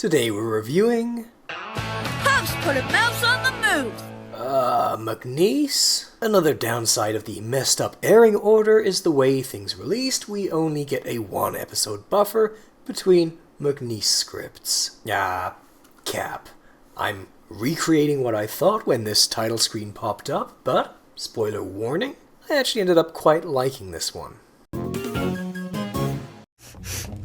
Today we're reviewing... Pups Put a Mouse on the Move! McNeice? Another downside of the messed up airing order is the way things released. We only get a 1-episode buffer between McNeice scripts. Cap. I'm recreating what I thought when this title screen popped up, but, spoiler warning, I actually ended up quite liking this one.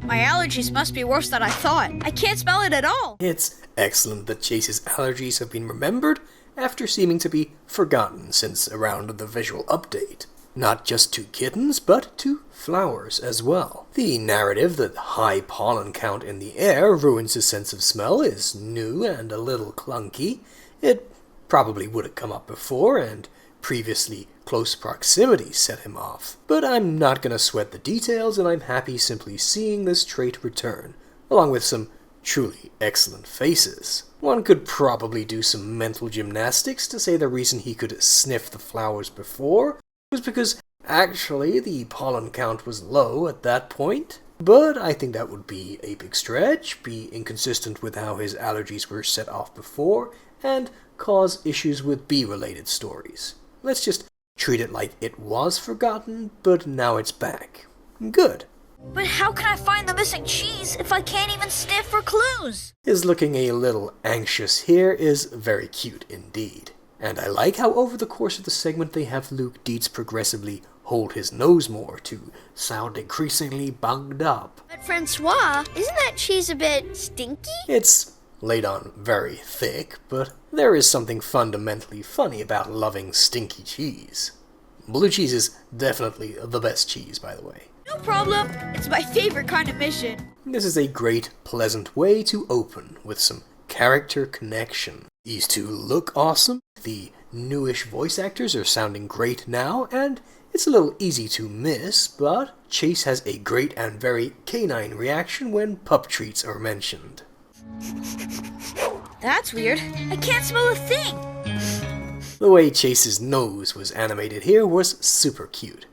My allergies must be worse than I thought. I can't smell it at all. It's excellent that Chase's allergies have been remembered after seeming to be forgotten since around the visual update. Not just to kittens, but to flowers as well. The narrative that high pollen count in the air ruins his sense of smell is new and a little clunky. It probably would have come up before, and previously close proximity set him off. But I'm not gonna sweat the details, and I'm happy simply seeing this trait return, along with some truly excellent faces. One could probably do some mental gymnastics to say the reason he could sniff the flowers before was because actually the pollen count was low at that point. But I think that would be a big stretch, be inconsistent with how his allergies were set off before, and cause issues with bee-related stories. Let's just treat it like it was forgotten, but now it's back. Good. But how can I find the missing cheese if I can't even sniff for clues? His looking a little anxious here is very cute indeed. And I like how over the course of the segment they have Luke Dietz progressively hold his nose more to sound increasingly bunged up. But Francois, isn't that cheese a bit stinky? It's laid on very thick, but there is something fundamentally funny about loving stinky cheese. Blue cheese is definitely the best cheese, by the way. No problem. It's my favorite kind of mission. This is a great, pleasant way to open with some character connection. These two look awesome, the newish voice actors are sounding great now, and it's a little easy to miss, but Chase has a great and very canine reaction when pup treats are mentioned. That's weird. I can't smell a thing. The way Chase's nose was animated here was super cute.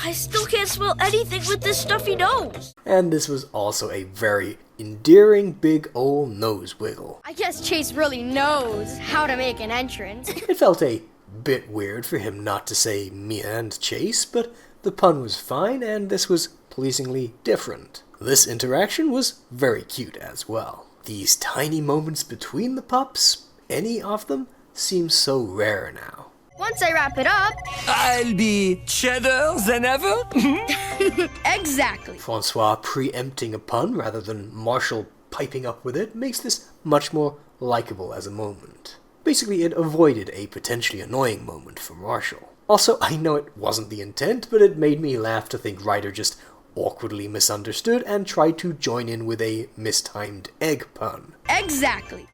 I still can't smell anything with this stuffy nose. And this was also a very endearing big ol' nose wiggle. I guess Chase really knows how to make an entrance. It felt a bit weird for him not to say Mia and Chase, but the pun was fine and this was pleasingly different. This interaction was very cute as well. These tiny moments between the pups, any of them, seem so rare now. Once I wrap it up... I'll be cheddar than ever? Exactly. Francois preempting a pun rather than Marshall piping up with it makes this much more likable as a moment. Basically, it avoided a potentially annoying moment for Marshall. Also, I know it wasn't the intent, but it made me laugh to think Ryder just awkwardly misunderstood and tried to join in with a mistimed egg pun. Exactly.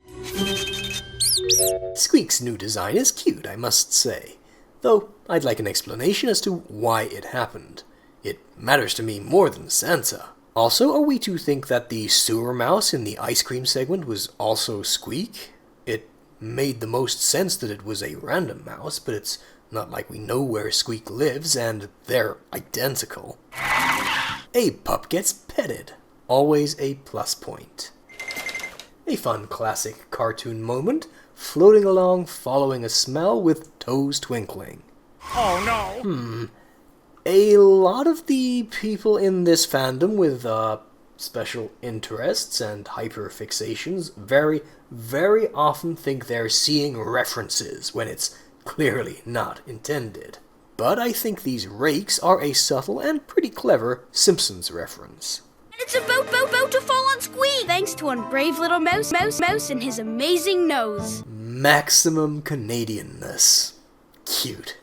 Squeak's new design is cute, I must say, though I'd like an explanation as to why it happened. It matters to me more than Santa. Also, are we to think that the sewer mouse in the ice cream segment was also Squeak? It made the most sense that it was a random mouse, but it's not like we know where Squeak lives, and they're identical. A pup gets petted. Always a plus point. A fun classic cartoon moment, floating along following a smell with toes twinkling. Oh no! A lot of the people in this fandom with special interests and hyperfixations very, very often think they're seeing references when it's clearly not intended. But I think these rakes are a subtle and pretty clever Simpsons reference. And it's about to fall on Squeak. Thanks to one brave little mouse and his amazing nose. Maximum Canadianness. Cute.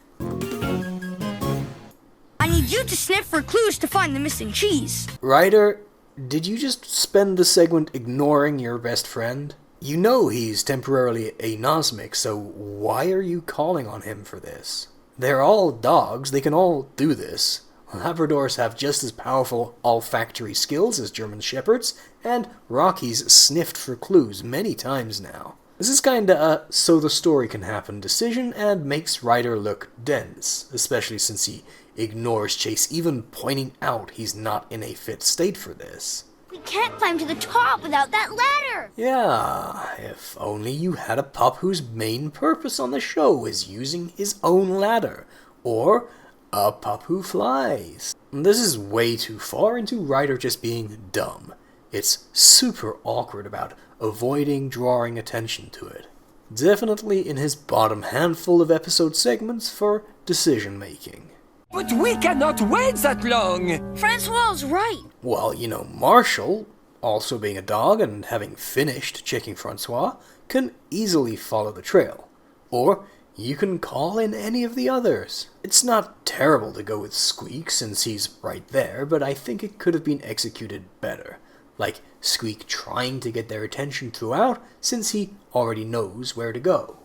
I need you to sniff for clues to find the missing cheese. Ryder, did you just spend the segment ignoring your best friend? You know he's temporarily anosmic, so why are you calling on him for this? They're all dogs, they can all do this. Labradors have just as powerful olfactory skills as German Shepherds, and Rocky's sniffed for clues many times now. This is kinda a so the story can happen decision and makes Ryder look dense, especially since he ignores Chase even pointing out he's not in a fit state for this. We can't climb to the top without that ladder. Yeah, if only you had a pup whose main purpose on the show is using his own ladder, or a pup who flies. This is way too far into Ryder just being dumb. It's super awkward about avoiding drawing attention to it. Definitely in his bottom handful of episode segments for decision making. But we cannot wait that long! Francois's right. Well, Marshall, also being a dog and having finished checking Francois, can easily follow the trail. Or you can call in any of the others. It's not terrible to go with Squeak since he's right there, but I think it could have been executed better. Like Squeak trying to get their attention throughout since he already knows where to go.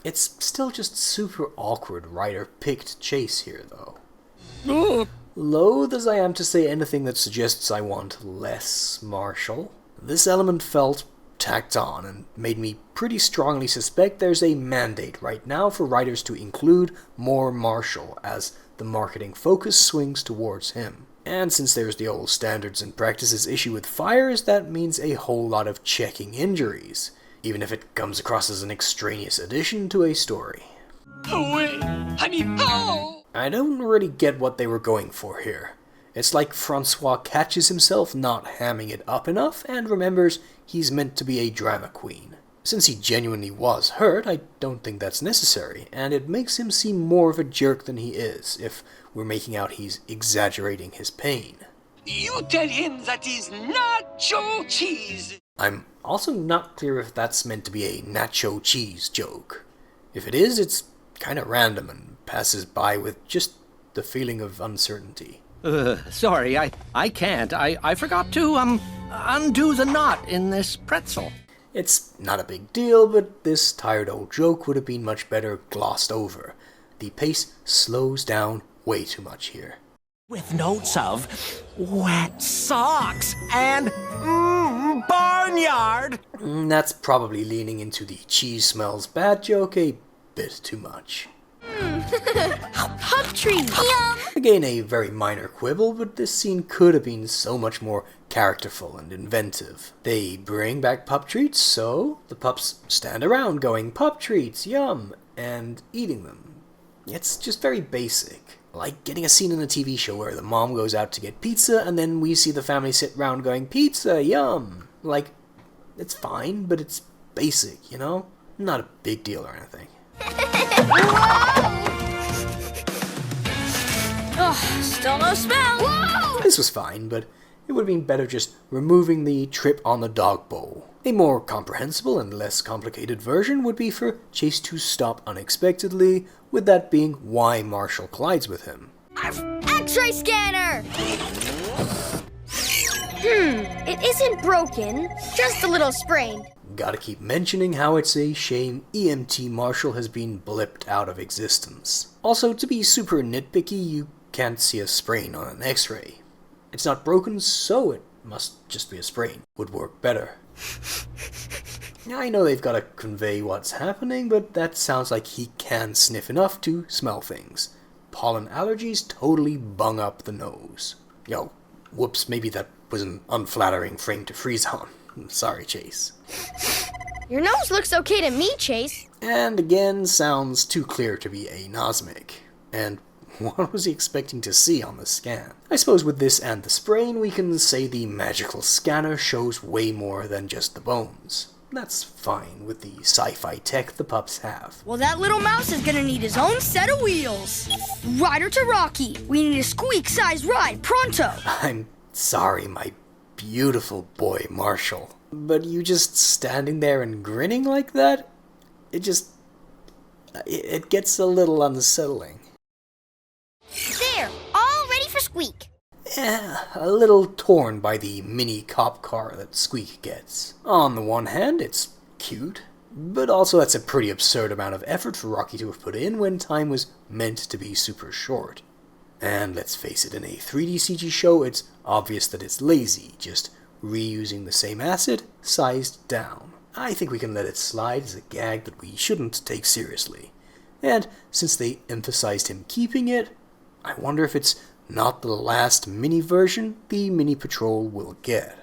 It's still just super awkward Ryder picked Chase here though. Loath as I am to say anything that suggests I want less Marshall, this element felt tacked on and made me pretty strongly suspect there's a mandate right now for writers to include more Marshall as the marketing focus swings towards him. And since there's the old standards and practices issue with fires, that means a whole lot of checking injuries, even if it comes across as an extraneous addition to a story. I don't really get what they were going for here. It's like Francois catches himself not hamming it up enough and remembers he's meant to be a drama queen. Since he genuinely was hurt, I don't think that's necessary, and it makes him seem more of a jerk than he is if we're making out he's exaggerating his pain. You tell him that is nacho cheese! I'm also not clear if that's meant to be a nacho cheese joke. If it is, it's kinda random and passes by with just the feeling of uncertainty. Sorry, I can't. I forgot to, undo the knot in this pretzel. It's not a big deal, but this tired old joke would have been much better glossed over. The pace slows down way too much here. With notes of wet socks and barnyard. That's probably leaning into the cheese smells bad joke a bit too much. Pup tree. Yum. Again, a very minor quibble, but this scene could have been so much more characterful and inventive. They bring back pup treats, so the pups stand around going, "Pup treats, yum," and eating them. It's just very basic. Like getting a scene in a TV show where the mom goes out to get pizza and then we see the family sit around going, "Pizza, yum." Like, it's fine, but it's basic, Not a big deal or anything. Oh, still no smell. Whoa! This was fine, but it would have been better just removing the trip on the dog bowl. A more comprehensible and less complicated version would be for Chase to stop unexpectedly, with that being why Marshall collides with him. X-ray scanner. It isn't broken, just a little sprained. Gotta keep mentioning how it's a shame EMT Marshall has been blipped out of existence. Also, to be super nitpicky, you can't see a sprain on an X-ray. It's not broken, so it must just be a sprain. Would work better. I know they've gotta convey what's happening, but that sounds like he can sniff enough to smell things. Pollen allergies totally bung up the nose. Yo, whoops, maybe that was an unflattering frame to freeze on. Sorry, Chase. Your nose looks okay to me, Chase. And again, sounds too clear to be anosmic. And what was he expecting to see on the scan? I suppose with this and the sprain, we can say the magical scanner shows way more than just the bones. That's fine with the sci-fi tech the pups have. Well, that little mouse is gonna need his own set of wheels. Ryder to Rocky. We need a squeak-sized ride, pronto. I'm sorry, my beautiful boy Marshall, but you just standing there and grinning like that? It gets a little unsettling. There, all ready for Squeak. A little torn by the mini cop car that Squeak gets. On the one hand, it's cute, but also that's a pretty absurd amount of effort for Rocky to have put in when time was meant to be super short. And let's face it, in a 3D CG show, it's obvious that it's lazy, just reusing the same asset, sized down. I think we can let it slide as a gag that we shouldn't take seriously. And since they emphasized him keeping it, I wonder if it's not the last mini version the Mini Patrol will get.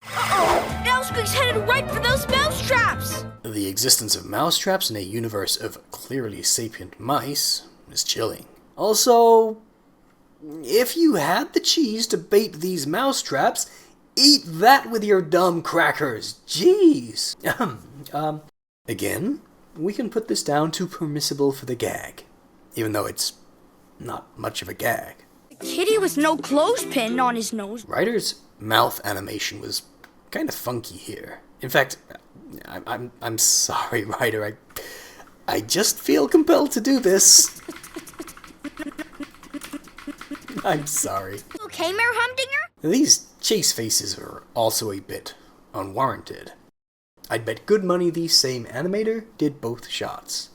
Uh-oh! Now Squeak's headed right for those mouse traps! The existence of mousetraps in a universe of clearly sapient mice is chilling. Also, if you had the cheese to bait these mousetraps, eat that with your dumb crackers. Jeez. Again, we can put this down to permissible for the gag, even though it's not much of a gag. Kitty with no clothespin on his nose. Ryder's mouth animation was kind of funky here. In fact, I'm sorry, Ryder. I just feel compelled to do this. I'm sorry. Okay, Mayor Humdinger? These chase faces are also a bit unwarranted. I'd bet good money the same animator did both shots.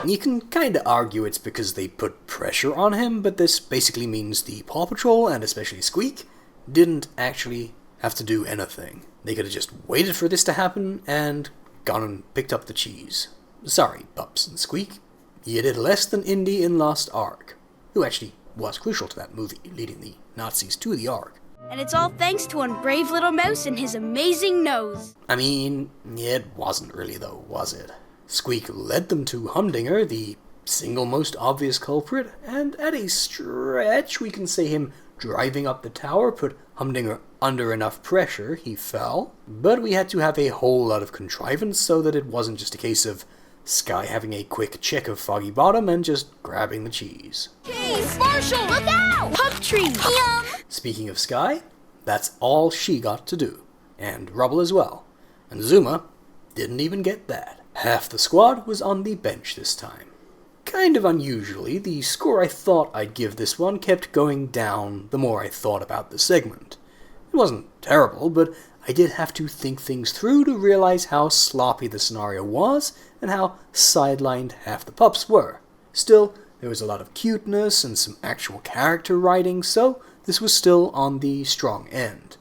You can kinda argue it's because they put pressure on him, but this basically means the PAW Patrol, and especially Squeak, didn't actually have to do anything. They could have just waited for this to happen and gone and picked up the cheese. Sorry, Pups and Squeak. You did less than Indy in Lost Ark, who actually was crucial to that movie, leading the Nazis to the Ark. And it's all thanks to one brave little mouse and his amazing nose. I mean, it wasn't really though, was it? Squeak led them to Humdinger, the single most obvious culprit, and at a stretch we can say him driving up the tower put Humdinger under enough pressure, he fell. But we had to have a whole lot of contrivance so that it wasn't just a case of Sky having a quick check of Foggy Bottom and just grabbing the cheese. Cheese! Marshall, look out! Pup tree! Yum! Speaking of Sky, that's all she got to do. And Rubble as well. And Zuma didn't even get that. Half the squad was on the bench this time. Kind of unusually, the score I thought I'd give this one kept going down the more I thought about the segment. It wasn't terrible, but I did have to think things through to realize how sloppy the scenario was and how sidelined half the pups were. Still, there was a lot of cuteness and some actual character writing, so this was still on the strong end.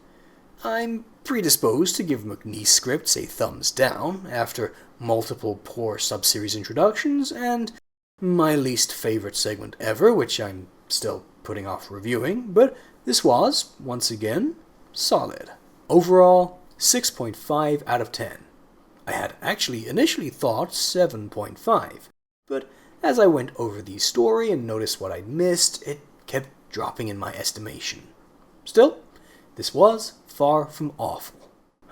I'm predisposed to give McNeice scripts a thumbs down after multiple poor subseries introductions and my least favorite segment ever, which I'm still putting off reviewing, but this was, once again, solid. Overall, 6.5 out of 10. I had actually initially thought 7.5, but as I went over the story and noticed what I'd missed, it kept dropping in my estimation. Still, this was far from awful.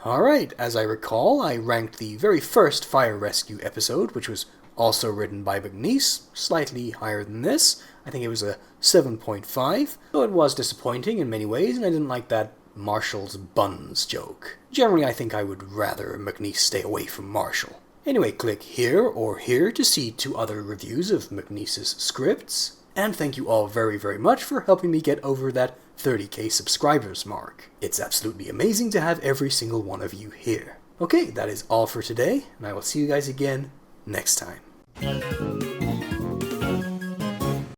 Alright, as I recall, I ranked the very first Fire Rescue episode, which was also written by McNeice, slightly higher than this. I think it was a 7.5, though it was disappointing in many ways, and I didn't like that Marshall's buns joke. Generally, I think I would rather McNeice stay away from Marshall. Anyway, click here or here to see 2 other reviews of McNeice's scripts. And thank you all very, very much for helping me get over that 30k subscribers mark. It's absolutely amazing to have every single one of you here. Okay, that is all for today, and I will see you guys again next time.